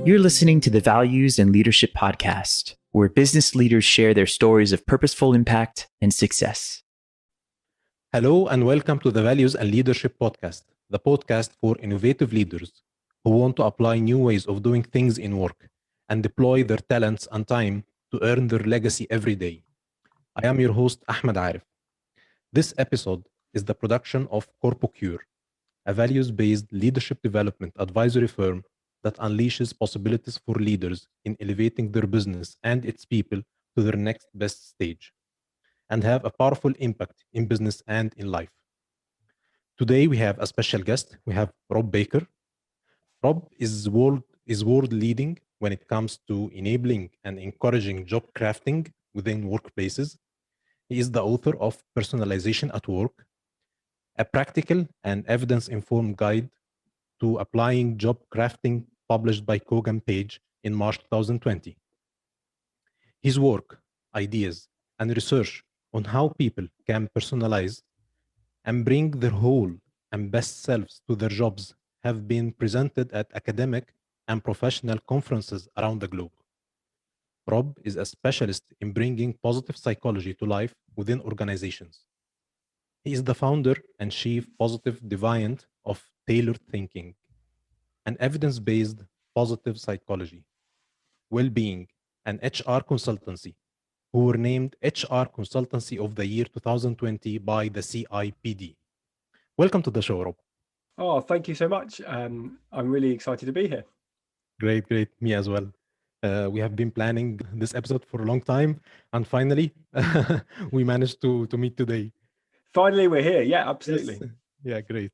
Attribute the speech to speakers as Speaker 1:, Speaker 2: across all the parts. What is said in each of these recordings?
Speaker 1: You're listening to the Values and Leadership Podcast, where business leaders share their stories of purposeful impact and success.
Speaker 2: Hello and welcome to the Values and Leadership Podcast, the podcast for innovative leaders who want to apply new ways of doing things in work and deploy their talents and time to earn their legacy every day. I am your host, Ahmed Arif. This episode is the production of CorpoCure, a values-based leadership development advisory firm that unleashes possibilities for leaders in elevating their business and its people to their next best stage and have a powerful impact in business and in life. Today we have a special guest. We have Rob Baker. Rob is world leading when it comes to enabling and encouraging job crafting within workplaces. He is the author of Personalization at Work, a practical and evidence-informed guide to applying job crafting, published by Kogan Page in March 2020. His work, ideas, and research on how people can personalize and bring their whole and best selves to their jobs have been presented at academic and professional conferences around the globe. Rob is a specialist in bringing positive psychology to life within organizations. He is the founder and chief positive Deviant of Tailored Thinking, an evidence-based positive psychology, wellbeing, and HR consultancy, who were named HR Consultancy of the Year 2020 by the CIPD. Welcome to the show, Rob.
Speaker 3: Oh, thank you so much. I'm really excited to be here.
Speaker 2: Great. Me as well. We have been planning this episode for a long time, and finally, we managed to meet today.
Speaker 3: Finally, we're here. Yeah, absolutely.
Speaker 2: Yes. Yeah, great.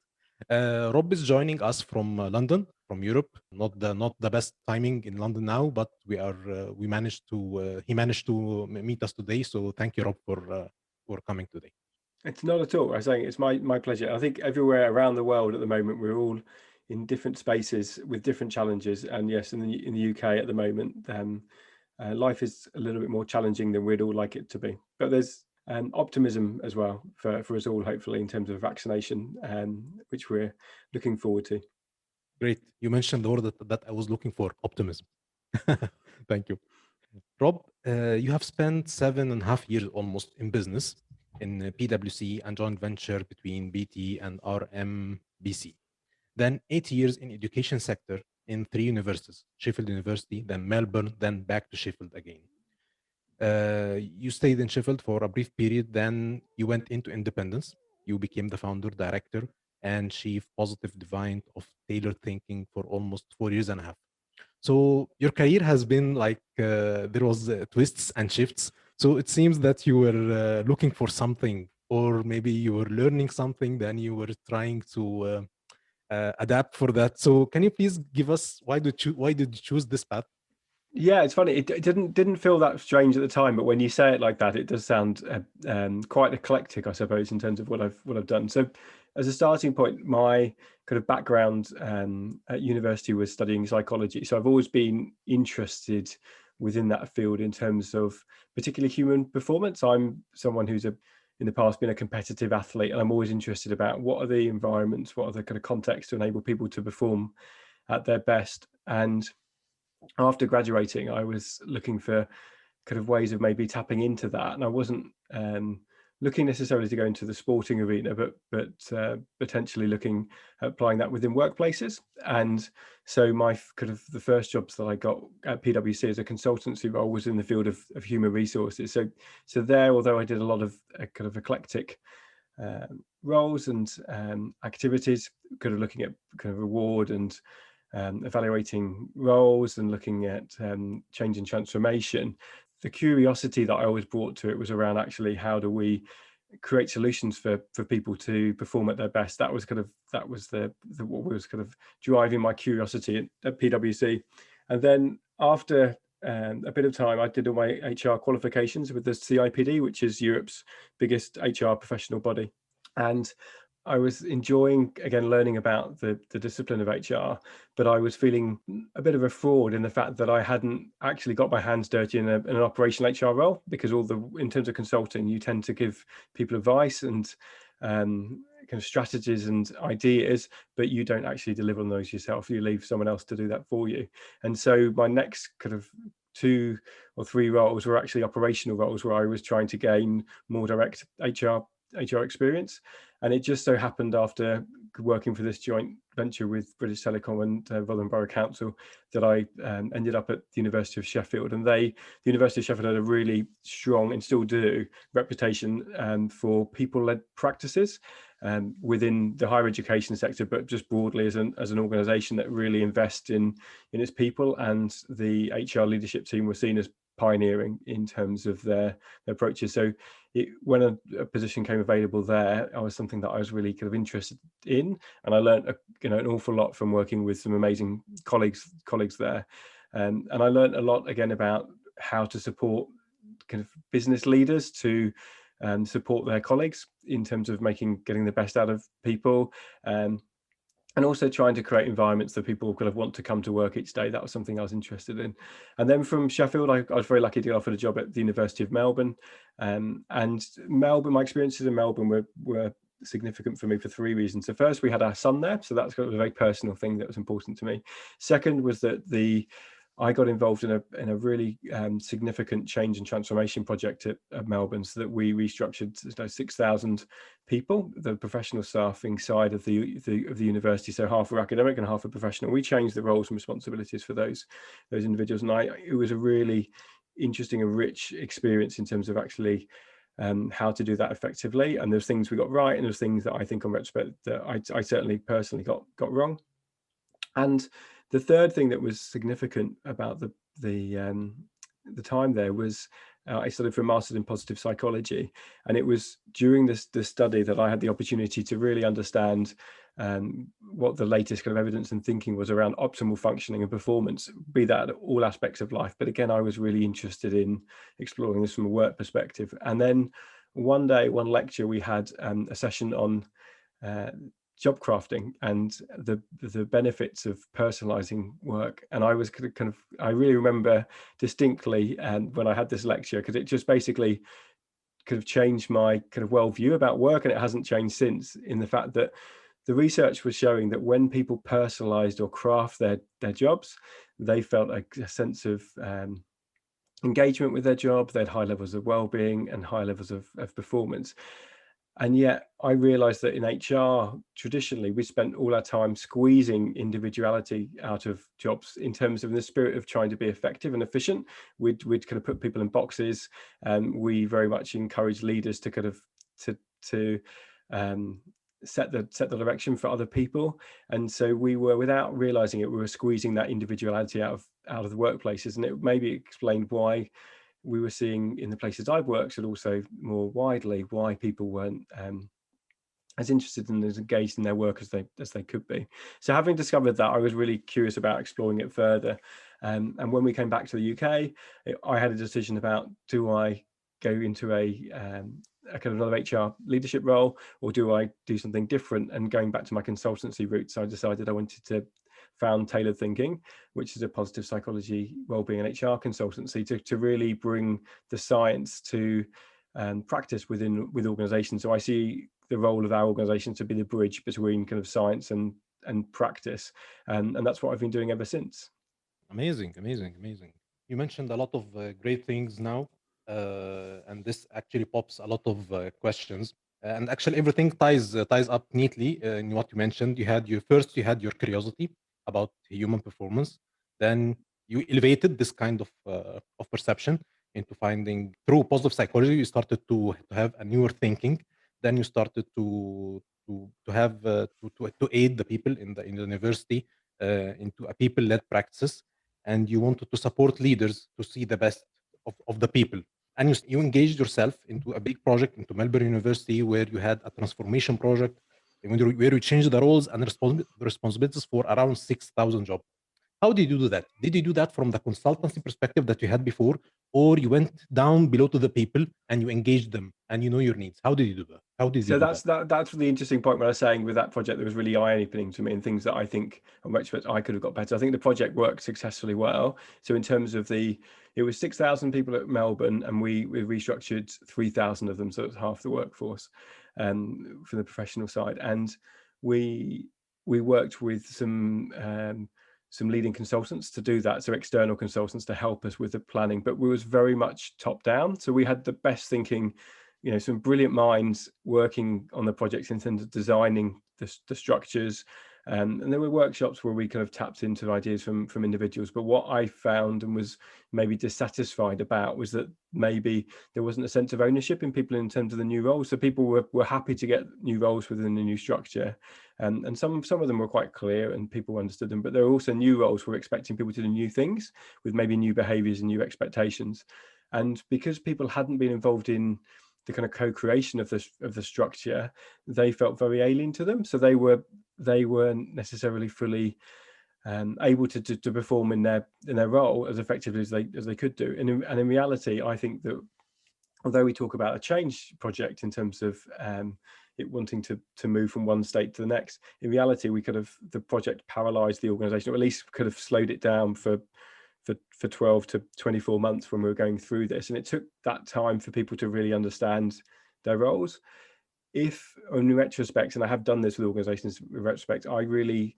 Speaker 2: Rob is joining us from London, from Europe. Not the best timing in London now, but he managed to meet us today. So thank you, Rob, for coming today.
Speaker 3: It's not at all. I was saying it's my pleasure. I think everywhere around the world at the moment, we're all in different spaces with different challenges. And yes, in the UK at the moment, life is a little bit more challenging than we'd all like it to be. But there's optimism as well for us all, hopefully, in terms of vaccination, which we're looking forward to.
Speaker 2: Great. You mentioned the word that I was looking for, optimism. Thank you. Rob, you have spent 7.5 years almost in business in PwC and joint venture between BT and RMBC. Then 8 years in education sector in 3 universities, Sheffield University, then Melbourne, then back to Sheffield again. You stayed in Sheffield for a brief period, then you went into independence. You became the founder, director, and chief positive Deviant of Tailored Thinking for almost 4.5 years. So your career has been like, there was twists and shifts. So it seems that you were looking for something, or maybe you were learning something, then you were trying to adapt for that. So can you please give us, why did you choose this path?
Speaker 3: Yeah, it's funny. It didn't feel that strange at the time, but when you say it like that, it does sound quite eclectic, I suppose, in terms of what I've done. So, as a starting point, my kind of background at university was studying psychology. So I've always been interested within that field in terms of particularly human performance. I'm someone who's in the past been a competitive athlete, and I'm always interested about what are the environments, what are the kind of contexts to enable people to perform at their best. And after graduating, I was looking for kind of ways of maybe tapping into that, and I wasn't looking necessarily to go into the sporting arena, but potentially looking at applying that within workplaces. And so my kind of the first jobs that I got at PwC as a consultancy role was in the field of human resources. So there, although I did a lot of kind of eclectic roles and activities, kind of looking at kind of reward and evaluating roles and looking at change and transformation, the curiosity that I always brought to it was around actually how do we create solutions for people to perform at their best. That was what was kind of driving my curiosity at PwC. And then after a bit of time, I did all my HR qualifications with the CIPD, which is Europe's biggest HR professional body. And I was enjoying, again, learning about the discipline of HR, but I was feeling a bit of a fraud in the fact that I hadn't actually got my hands dirty in an operational HR role, because in terms of consulting, you tend to give people advice and kind of strategies and ideas, but you don't actually deliver on those yourself. You leave someone else to do that for you. And so my next kind of 2 or 3 roles were actually operational roles, where I was trying to gain more direct HR experience. And it just so happened, after working for this joint venture with British Telecom and Rotherham Borough Council, that I ended up at the University of Sheffield. And the University of Sheffield had a really strong, and still do, reputation for people-led practices within the higher education sector, but just broadly as an organisation that really invests in its people. And the HR leadership team were seen as pioneering in terms of their approaches. So when a position came available there, I was something that I was really kind of interested in, and I learned an awful lot from working with some amazing colleagues there. And I learned a lot again about how to support kind of business leaders to support their colleagues in terms of getting the best out of people. And also trying to create environments that people kind of want to come to work each day. That was something I was interested in. And then from Sheffield, I was very lucky to get offered a job at the University of Melbourne. And Melbourne, my experiences in Melbourne were significant for me for 3 reasons. So first, we had our son there, so that's kind of a very personal thing that was important to me. Second was that I got involved in a really significant change and transformation project at Melbourne, so that we restructured 6,000 people, the professional staffing side of the university. So half were academic and half were professional. We changed the roles and responsibilities for those individuals, and it was a really interesting and rich experience in terms of actually how to do that effectively. And there's things we got right, and there's things that I think, on retrospect, that I certainly personally got wrong. And the third thing that was significant about the time there was I studied for a master's in positive psychology, and it was during this study that I had the opportunity to really understand what the latest kind of evidence and thinking was around optimal functioning and performance, be that at all aspects of life. But again, I was really interested in exploring this from a work perspective. And then one day, one lecture, we had a session on job crafting and the benefits of personalizing work. And I was I really remember distinctly when I had this lecture, because it just basically could have changed my kind of worldview about work, and it hasn't changed since, in the fact that the research was showing that when people personalized or craft their jobs, they felt a sense of engagement with their job. They had high levels of well-being and high levels of performance. And yet I realized that in HR, traditionally, we spent all our time squeezing individuality out of jobs, in terms of, in the spirit of trying to be effective and efficient. We'd kind of put people in boxes, and we very much encourage leaders to kind of to set the direction for other people. And so we were, without realizing it, we were squeezing that individuality out of the workplaces. And it maybe explained why we were seeing in the places I've worked, and also more widely, why people weren't as interested and as engaged in their work as they could be. So having discovered that, I was really curious about exploring it further. And when we came back to the UK, I had a decision about, do I go into a kind of another HR leadership role, or do I do something different? And going back to my consultancy roots, I decided I wanted to found Tailored Thinking, which is a positive psychology, wellbeing and HR consultancy, to really bring the science to practice with organizations. So I see the role of our organization to be the bridge between kind of science and practice. And that's what I've been doing ever since.
Speaker 2: Amazing. You mentioned a lot of great things now, and this actually pops a lot of questions. And actually, everything ties up neatly in what you mentioned. You had your curiosity about human performance, then you elevated this kind of perception into finding, through positive psychology. You started to have a newer thinking. Then you started to have to aid the people in the university into a people-led practices, and you wanted to support leaders to see the best of the people. And you engaged yourself into a big project into Melbourne University, where you had a transformation project, where you changed the roles and responsibilities for around 6,000 jobs. How did you do that? Did you do that from the consultancy perspective that you had before, or you went down below to the people and you engaged them and you know your needs? How did you do that?
Speaker 3: So that's the interesting point when I was saying with that project that was really eye-opening to me, and things that I think on retrospect I could have got better. I think the project worked successfully well. So in terms of it was 6,000 people at Melbourne, and we restructured 3,000 of them, so it's half the workforce. from the professional side. And we worked with some leading consultants to do that, so external consultants to help us with the planning, but we was very much top down. So we had the best thinking, some brilliant minds working on the projects in terms of designing the structures, and there were workshops where we kind of tapped into ideas from individuals. But what I found and was maybe dissatisfied about was that maybe there wasn't a sense of ownership in people in terms of the new roles. So people were happy to get new roles within the new structure, and some of them were quite clear and people understood them. But there were also new roles where we're expecting people to do new things with maybe new behaviours and new expectations. And because people hadn't been involved in the kind of co-creation of the structure, they felt very alien to them. So they weren't necessarily fully able to perform in their role as effectively as they could do. And in reality, I think that although we talk about a change project in terms of it wanting to move from one state to the next, in reality, the project paralyzed the organization, or at least could have slowed it down for 12 to 24 months when we were going through this. And it took that time for people to really understand their roles. If in retrospect, and I have done this with organizations in retrospect, I really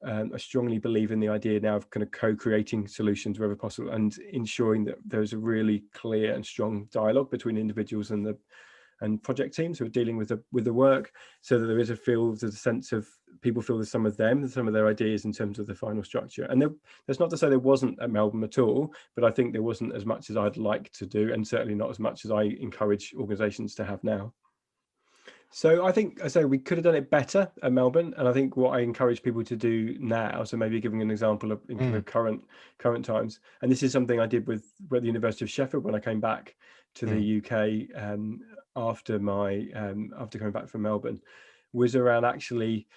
Speaker 3: I strongly believe in the idea now of kind of co-creating solutions wherever possible, and ensuring that there's a really clear and strong dialogue between individuals and project teams who are dealing with the work, so that there's a sense of people feel that some of their ideas in terms of the final structure. And that's not to say there wasn't at Melbourne at all, but I think there wasn't as much as I'd like to do, and certainly not as much as I encourage organizations to have now. So I think, I say, we could have done it better at Melbourne, and I think what I encourage people to do now, so maybe giving an example of in kind of current times, and this is something I did with the University of Sheffield when I came back to the UK after coming back from Melbourne, was around actually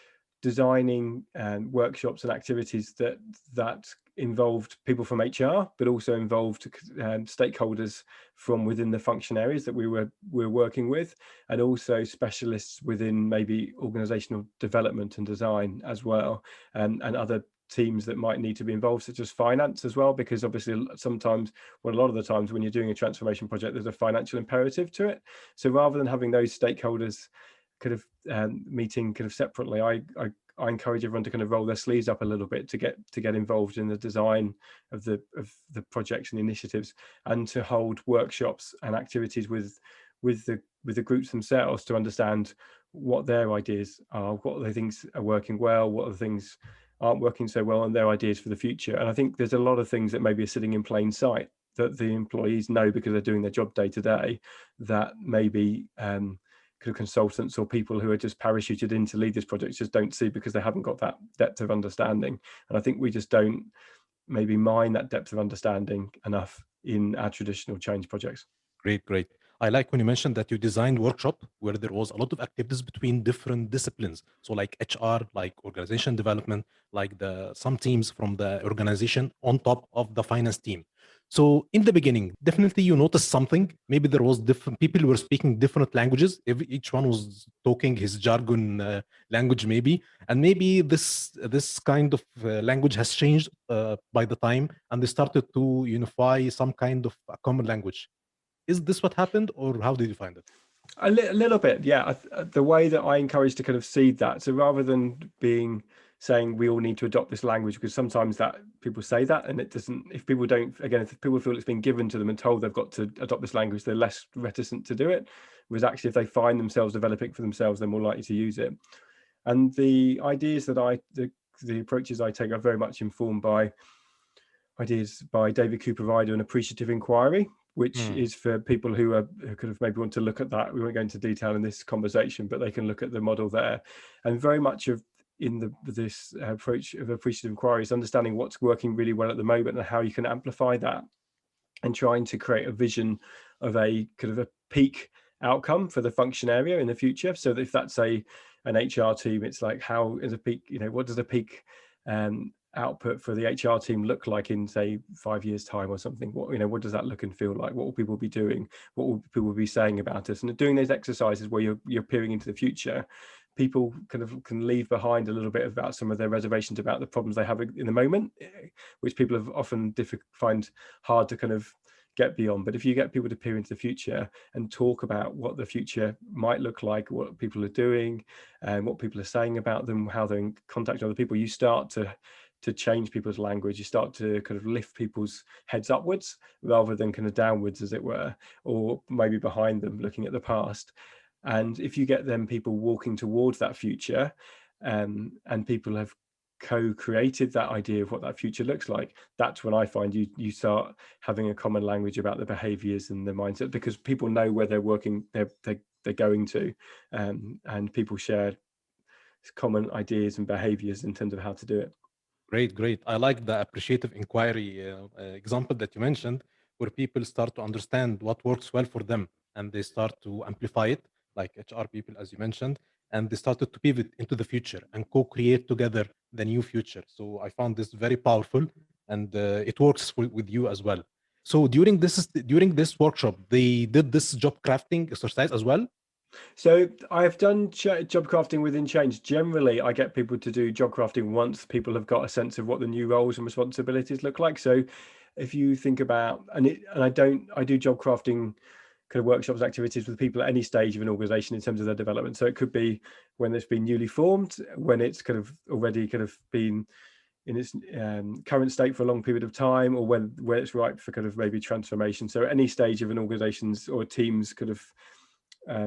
Speaker 3: designing workshops and activities that involved people from HR, but also involved stakeholders from within the function areas that we're working with, and also specialists within maybe organizational development and design as well, and other teams that might need to be involved, such as finance as well, because obviously a lot of the times when you're doing a transformation project, there's a financial imperative to it. So rather than having those stakeholders kind of meeting kind of separately, I encourage everyone to kind of roll their sleeves up a little bit to get involved in the design of the projects and initiatives, and to hold workshops and activities with the groups themselves to understand what their ideas are, what they think are working well, what are the things aren't working so well, and their ideas for the future. And I think there's a lot of things that maybe are sitting in plain sight that the employees know because they're doing their job day to day, that maybe kind of consultants or people who are just parachuted in to lead this project just don't see, because they haven't got that depth of understanding. And I think we just don't maybe mine that depth of understanding enough in our traditional change projects.
Speaker 2: Great. I like when you mentioned that you designed workshop where there was a lot of activities between different disciplines. So like HR, like organization development, like some teams from the organization on top of the finance team. So in the beginning, definitely you noticed something. Maybe there was different people who were speaking different languages. Each one was talking his jargon language, maybe, and maybe this kind of language has changed by the time, and they started to unify some kind of a common language. Is this what happened, or how did you find it?
Speaker 3: A little bit, yeah. The way that I encourage to kind of seed that, so rather than saying we all need to adopt this language, because sometimes that people say that and it doesn't, if people feel it's been given to them and told they've got to adopt this language, they're less reticent to do it. Whereas actually if they find themselves developing for themselves, they're more likely to use it. And the ideas that the approaches I take are very much informed by ideas by David Cooper Ryder and Appreciative Inquiry, which is for people who kind of maybe want to look at that. We won't go into detail in this conversation, but they can look at the model there. And very much this approach of Appreciative Inquiry is understanding what's working really well at the moment and how you can amplify that, and trying to create a vision of a kind of a peak outcome for the function area in the future. So that if that's an HR team, it's like, how is a peak, what does a peak output for the HR team look like in, say, 5 years time or something? What does that look and feel like? What will people be doing? What will people be saying about us? And doing those exercises where you're peering into the future, people can leave behind a little bit about some of their reservations about the problems they have in the moment, which people have often find hard to kind of get beyond. But if you get people to peer into the future and talk about what the future might look like, what people are doing, and what people are saying about them, how they're in contact with other people, you start to change people's language. You start to kind of lift people's heads upwards rather than kind of downwards, as it were, or maybe behind them, looking at the past. And if you get them people walking towards that future, and people have co-created that idea of what that future looks like, that's when I find you start having a common language about the behaviors and the mindset, because people know where they're working, they're going to, and people share common ideas and behaviors in terms of how to do it.
Speaker 2: Great, great. I like the appreciative inquiry example that you mentioned, where people start to understand what works well for them and they start to amplify it, like HR people, as you mentioned, and they started to pivot into the future and co create together the new future. So I found this very powerful, and it works with you as well. So during this workshop, they did this job crafting exercise as well.
Speaker 3: So I've done job crafting within change. Generally, I get people to do job crafting once people have got a sense of what the new roles and responsibilities look like. So if you think about, I do job crafting kind of workshops, activities with people at any stage of an organization in terms of their development. So it could be when it's been newly formed, when it's kind of already kind of been in its current state for a long period of time, or when it's ripe for kind of maybe transformation. So any stage of an organization's or team's kind of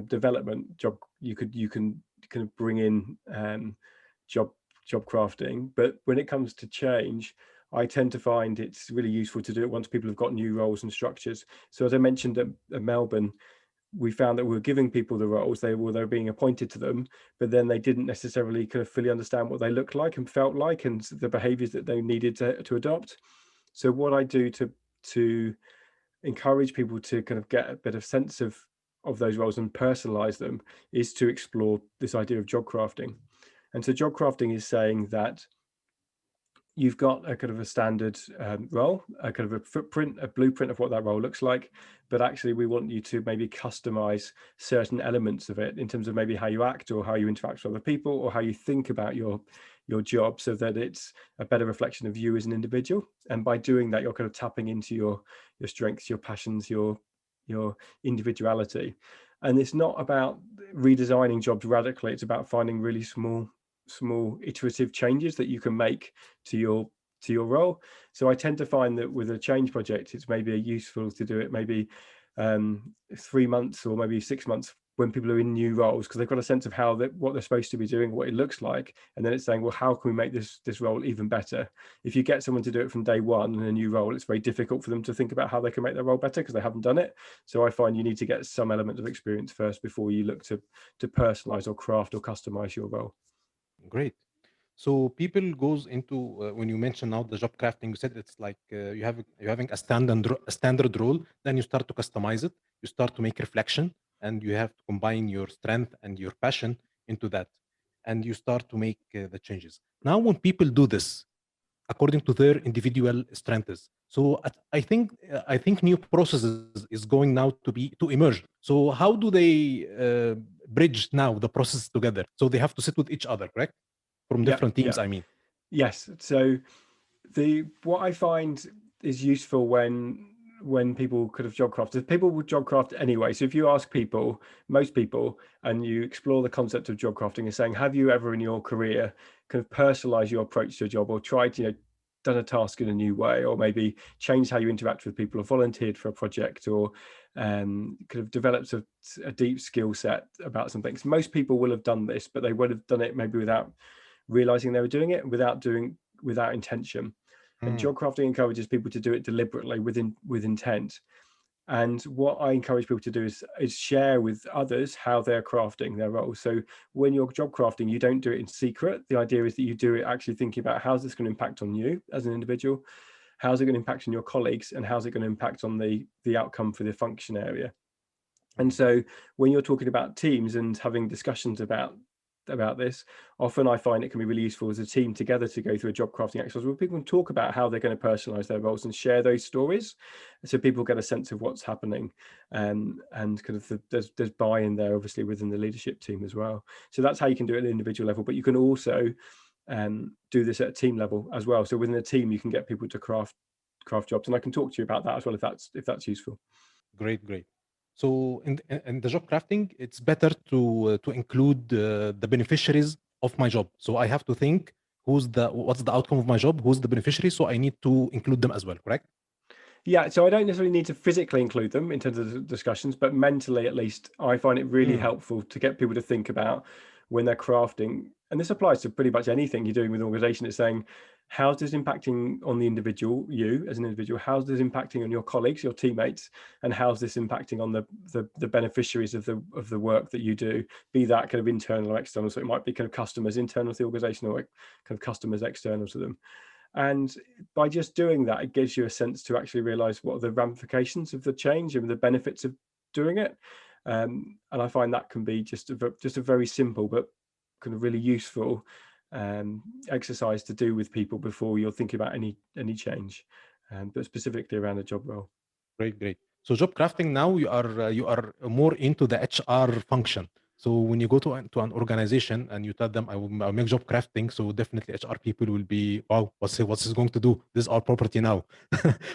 Speaker 3: development job, you can kind of bring in job crafting. But when it comes to change, I tend to find it's really useful to do it once people have got new roles and structures. So as I mentioned at Melbourne, we found that we were giving people the roles, they were being appointed to them, but then they didn't necessarily kind of fully understand what they looked like and felt like, and the behaviors that they needed to adopt. So what I do to encourage people to kind of get a bit of sense of those roles and personalize them is to explore this idea of job crafting. And so job crafting is saying that you've got a kind of a standard role, a kind of a footprint, a blueprint of what that role looks like, but actually we want you to maybe customize certain elements of it in terms of maybe how you act or how you interact with other people or how you think about your job, so that it's a better reflection of you as an individual. And by doing that, you're kind of tapping into your strengths, your passions, your individuality. And it's not about redesigning jobs radically, it's about finding really small iterative changes that you can make to your role. So I tend to find that with a change project, it's maybe useful to do it maybe 3 months or maybe 6 months when people are in new roles, because they've got a sense of what they're supposed to be doing, what it looks like, and then it's saying, well, how can we make this role even better? If you get someone to do it from day one in a new role, it's very difficult for them to think about how they can make their role better because they haven't done it. So I find you need to get some element of experience first before you look to personalize or craft or customize your role.
Speaker 2: Great. So people goes into when you mention now the job crafting, you said it's like you're having a standard role, then you start to customize it, you start to make reflection, and you have to combine your strength and your passion into that, and you start to make the changes. Now, when people do this according to their individual strengths, so I think new processes is going now to emerge. So how do they bridge now the process together? So they have to sit with each other, correct? From different teams, I mean.
Speaker 3: Yes. So what I find is useful when people could have job crafted, people would job craft anyway. So if you ask most people, and you explore the concept of job crafting and saying, have you ever in your career kind of personalize your approach to a job, or tried, done a task in a new way, or maybe changed how you interact with people, or volunteered for a project, or could have developed a deep skill set about something. So most people will have done this, but they would have done it maybe without realizing they were doing it, without intention. And job crafting encourages people to do it deliberately with intent. And what I encourage people to do is share with others how they're crafting their role. So when you're job crafting, you don't do it in secret. The idea is that you do it actually thinking about, how's this going to impact on you as an individual? How's it going to impact on your colleagues? And how's it going to impact on the outcome for the function area? And so when you're talking about teams and having discussions about this, often I find it can be really useful as a team together to go through a job crafting exercise where people can talk about how they're going to personalize their roles and share those stories, so people get a sense of what's happening, and kind of there's buy-in there, obviously, within the leadership team as well. So that's how you can do it at an individual level, but you can also do this at a team level as well. So within a team, you can get people to craft craft jobs, and I can talk to you about that as well if that's useful.
Speaker 2: Great, great. So in the job crafting, it's better to include the beneficiaries of my job. So I have to think what's the outcome of my job, who's the beneficiary. So I need to include them as well, correct?
Speaker 3: Yeah, so I don't necessarily need to physically include them in terms of the discussions, but mentally at least, I find it really helpful to get people to think about when they're crafting, and this applies to pretty much anything you're doing with an organization. It's saying, how's this impacting on the individual, you as an individual, how's this impacting on your colleagues, your teammates, and how's this impacting on the beneficiaries of the work that you do, be that kind of internal or external. So it might be kind of customers internal to the organization, or kind of customers external to them. And by just doing that, it gives you a sense to actually realize what are the ramifications of the change and the benefits of doing it. And I find that can be just a very simple but kind of really useful exercise to do with people before you're thinking about any change, but specifically around a job role.
Speaker 2: Great, great. So job crafting now you are more into the HR function. So when you go to an organization and you tell them I'll make job crafting, so definitely HR people will be, wow, what's he going to do? This is our property now.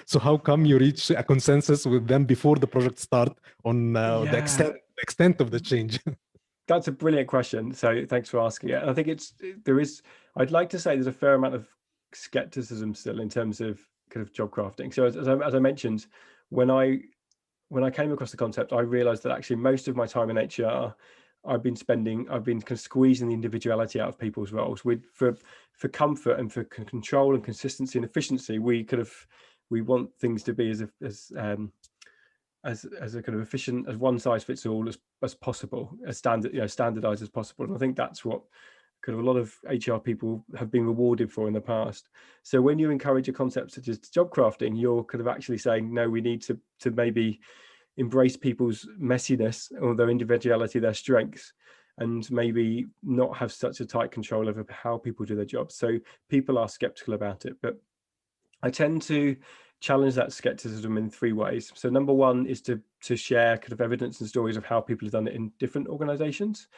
Speaker 2: So how come you reach a consensus with them before the project start on the extent of the change?
Speaker 3: That's a brilliant question. So thanks for asking it. And I think I'd like to say there's a fair amount of skepticism still in terms of kind of job crafting. So as I mentioned, when I came across the concept, I realized that actually most of my time in HR, I've been kind of squeezing the individuality out of people's roles. For comfort and for control and consistency and efficiency, we want things to be as a kind of efficient, as one size fits all as possible, as standardized as possible. And I think that's what kind of a lot of HR people have been rewarded for in the past. So when you encourage a concept such as job crafting, you're kind of actually saying, no, we need to maybe embrace people's messiness or their individuality, their strengths, and maybe not have such a tight control over how people do their jobs. So people are skeptical about it, but I tend to challenge that skepticism in three ways. So number one is to share kind of evidence and stories of how people have done it in different organizations.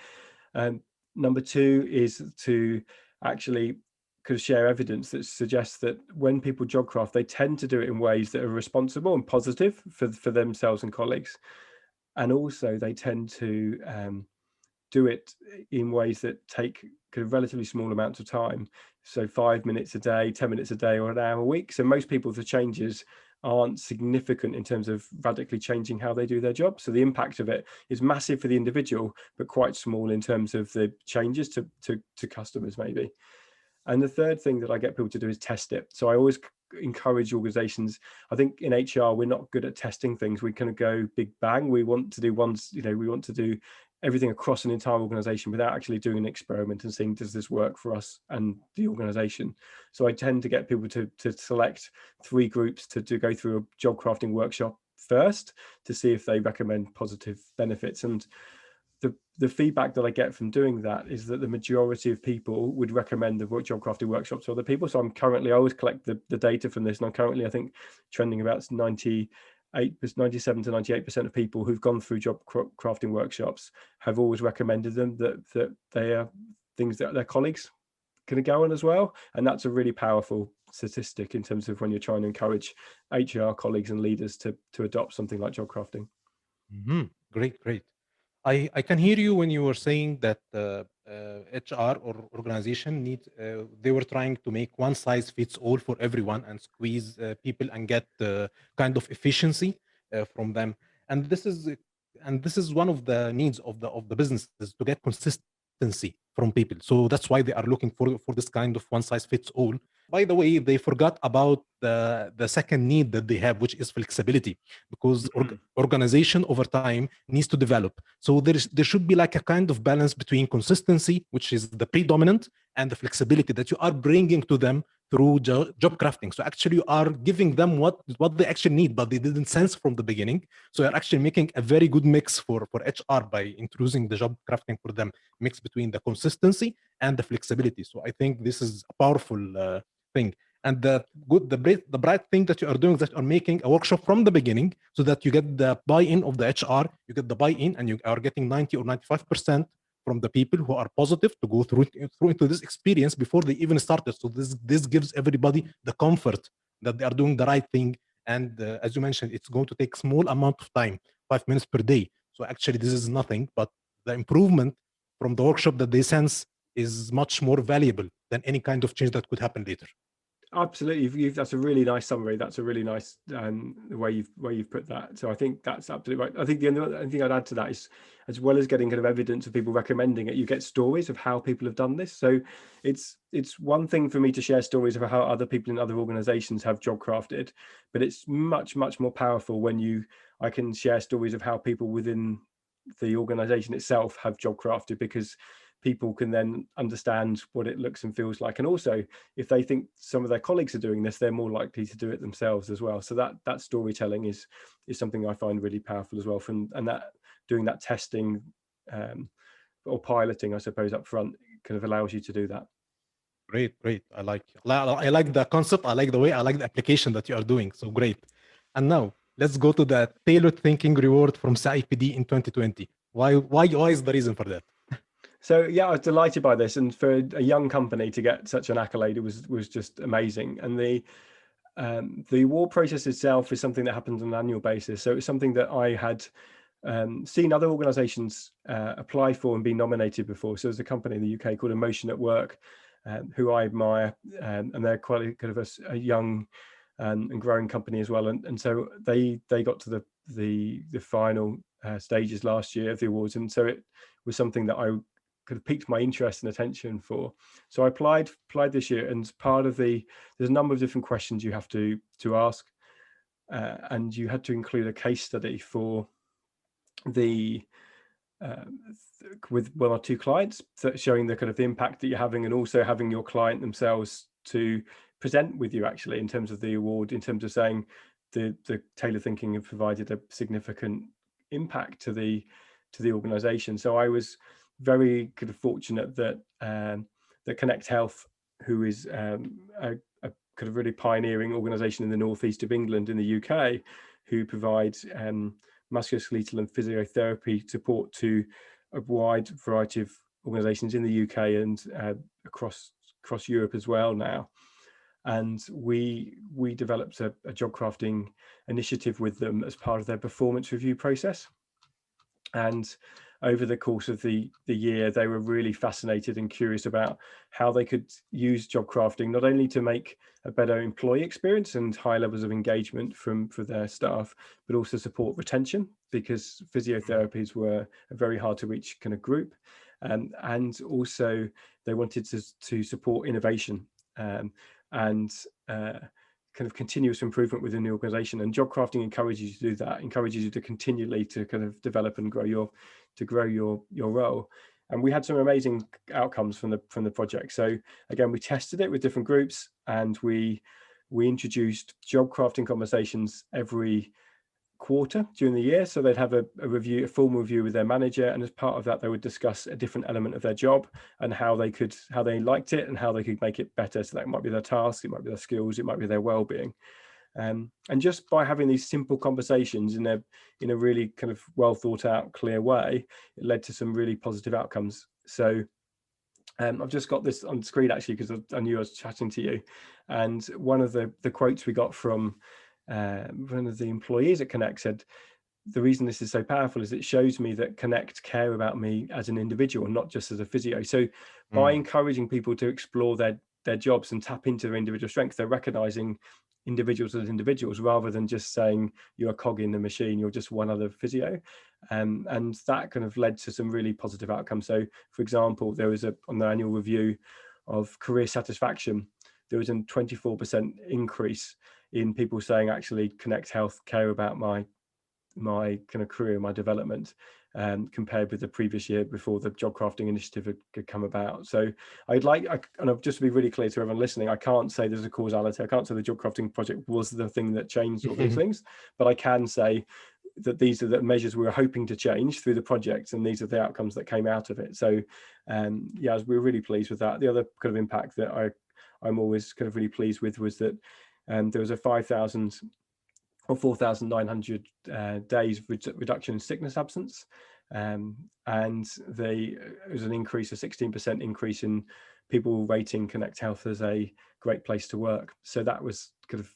Speaker 3: Number two is to actually kind of share evidence that suggests that when people job craft, they tend to do it in ways that are responsible and positive for themselves and colleagues. And also they tend to do it in ways that take kind of relatively small amounts of time. So 5 minutes a day, 10 minutes a day, or an hour a week. So most people, the changes aren't significant in terms of radically changing how they do their job. So the impact of it is massive for the individual, but quite small in terms of the changes to customers maybe. And the third thing that I get people to do is test it. So I always encourage organizations. I think in HR, we're not good at testing things. We kind of go big bang. We want to do we want to do everything across an entire organization without actually doing an experiment and seeing, does this work for us and the organization? So I tend to get people to select 3 groups to go through a job crafting workshop first to see if they recommend positive benefits. And the feedback that I get from doing that is that the majority of people would recommend the job crafting workshops to other people. So I always collect the data from this, and I'm currently, I think, trending about 97 to 98% of people who've gone through job crafting workshops have always recommended them, that they are things that their colleagues can go on as well. And that's a really powerful statistic in terms of when you're trying to encourage HR colleagues and leaders to adopt something like job crafting.
Speaker 2: Mm-hmm. Great, great. I can hear you when you were saying that HR or organization they were trying to make one size fits all for everyone and squeeze people and get kind of efficiency from them. And this is one of the needs of the businesses, to get consistency from people. So that's why they are looking for this kind of one size fits all. By the way, they forgot about the second need that they have, which is flexibility, because organization over time needs to develop. So there should be like a kind of balance between consistency, which is the predominant, and the flexibility that you are bringing to them through job crafting. So actually you are giving them what they actually need, but they didn't sense from the beginning. So you're actually making a very good mix for HR by introducing the job crafting for them, mix between the consistency and the flexibility. So I think this is a powerful thing. And the bright thing that you are doing is that you are making a workshop from the beginning, so that you get the buy-in of the HR, you get the buy-in, and you are getting 90 or 95% from the people who are positive to go through into this experience before they even started. So this gives everybody the comfort that they are doing the right thing. And as you mentioned, it's going to take small amount of time, 5 minutes per day. So actually, this is nothing, but the improvement from the workshop that they sense is much more valuable than any kind of change that could happen later.
Speaker 3: Absolutely, that's a really nice summary. That's a really nice way you've put that. So I think that's absolutely right. I think the only thing I'd add to that is, as well as getting kind of evidence of people recommending it, you get stories of how people have done this. So it's one thing for me to share stories of how other people in other organizations have job crafted, but it's much more powerful when I can share stories of how people within the organization itself have job crafted, because people can then understand what it looks and feels like. And also, if they think some of their colleagues are doing this, they're more likely to do it themselves as well. So that storytelling is something I find really powerful as well. And that doing that testing or piloting, I suppose, up front kind of allows you to do that.
Speaker 2: Great. I like the concept. I like the way. I like the application that you are doing. So great. And now let's go to the tailored thinking reward from CIPD in 2020. Why is the reason for that?
Speaker 3: So yeah, I was delighted by this, and for a young company to get such an accolade, it was just amazing. And the award process itself is something that happens on an annual basis. So it's something that I had seen other organisations apply for and be nominated before. So there's a company in the UK called Emotion at Work, who I admire, and they're quite kind of a young and growing company as well. And so they got to the final stages last year of the awards, and so it was something that I could have piqued my interest and attention for. So I applied this year, and there's a number of different questions you have to ask, and you had to include a case study for the with one or two clients, showing the kind of the impact that you're having, and also having your client themselves to present with you actually in terms of the award, in terms of saying the tailored thinking have provided a significant impact to the organization. So I was very kind of fortunate that that Connect Health, who is a kind of really pioneering organization in the northeast of England in the UK, who provides musculoskeletal and physiotherapy support to a wide variety of organizations in the UK and across Europe as well now. And we developed a job crafting initiative with them as part of their performance review process. And over the course of the year, they were really fascinated and curious about how they could use job crafting, not only to make a better employee experience and high levels of engagement for their staff, but also support retention, because physiotherapies were a very hard to reach kind of group. And also they wanted to support innovation and kind of continuous improvement within the organization. And job crafting encourages you to do that, encourages you to continually to kind of develop and grow your role. And we had some amazing outcomes from the project. So again, we tested it with different groups, and we introduced job crafting conversations every quarter during the year. So they'd have a formal review with their manager, and as part of that, they would discuss a different element of their job and how they liked it and how they could make it better. So that might be their tasks, it might be their skills, it might be their well-being. And just by having these simple conversations in a really kind of well thought out, clear way, it led to some really positive outcomes. So I've just got this on screen actually, because I knew I was chatting to you, and one of the quotes we got from one of the employees at Connect said, "The reason this is so powerful is it shows me that Connect care about me as an individual and not just as a physio." So by encouraging people to explore their jobs and tap into their individual strengths, they're recognizing individuals as individuals rather than just saying you're a cog in the machine, you're just one other physio. And that kind of led to some really positive outcomes. So for example, there was on the annual review of career satisfaction, there was a 24% increase in people saying, actually, Connect Health care about my kind of career, my development, compared with the previous year before the job crafting initiative had come about. So and just to be really clear to everyone listening, I can't say there's a causality. I can't say the job crafting project was the thing that changed all these things, but I can say that these are the measures we were hoping to change through the project, and these are the outcomes that came out of it. So we were really pleased with that. The other kind of impact that I'm always kind of really pleased with was that there was a 5,000 or 4,900 days reduction in sickness absence, and it was an increase, a 16% increase in people rating Connect Health as a great place to work. So that was kind of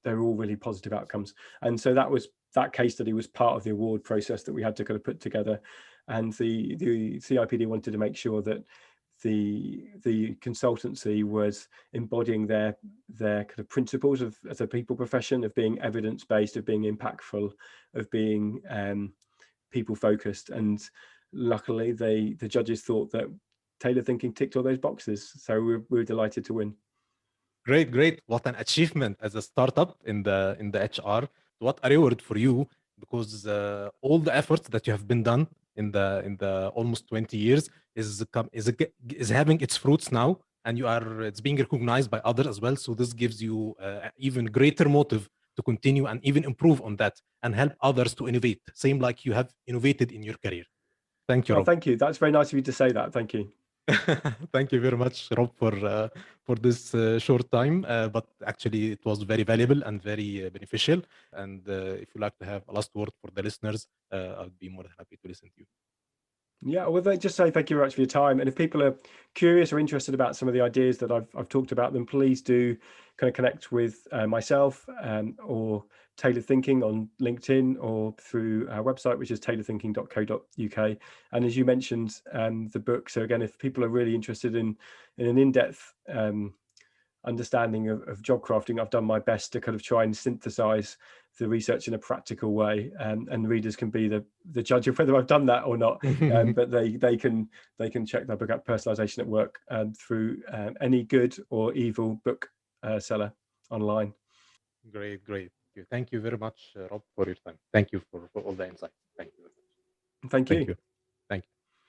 Speaker 3: they were all really positive outcomes. And so that case study was part of the award process that we had to kind of put together. And the CIPD wanted to make sure that the consultancy was embodying their kind of principles of as a people profession, of being evidence-based, of being impactful, of being people focused. And luckily the judges thought that tailored thinking ticked all those boxes, so we're delighted to win.
Speaker 2: Great. What an achievement as a startup in the HR. What a reward for you, because all the efforts that you have been done in the almost 20 years is having its fruits now, and it's being recognized by others as well. So this gives you even greater motive to continue and even improve on that and help others to innovate, same like you have innovated in your career. Thank you,
Speaker 3: Oh,
Speaker 2: Rob.
Speaker 3: thank you. That's very nice of you to say that. Thank you.
Speaker 2: Thank you very much, Rob, for this short time. But actually, it was very valuable and very beneficial. And if you like to have a last word for the listeners, I'd be more than happy to listen to you.
Speaker 3: Yeah, well, just say thank you very much for your time. And if people are curious or interested about some of the ideas that I've talked about, then please do kind of connect with myself or Tailored Thinking on LinkedIn, or through our website, which is tailoredthinking.co.uk. And as you mentioned, the book. So again, if people are really interested in an in-depth understanding of job crafting, I've done my best to kind of try and synthesize the research in a practical way, and readers can be the judge of whether I've done that or not. But they can check that book out, Personalization at Work, through any good or evil book seller online.
Speaker 2: Great. Thank you very much, Rob, for your time. Thank you for all the insights. Thank you very much.
Speaker 3: Thank you.
Speaker 2: Thank you.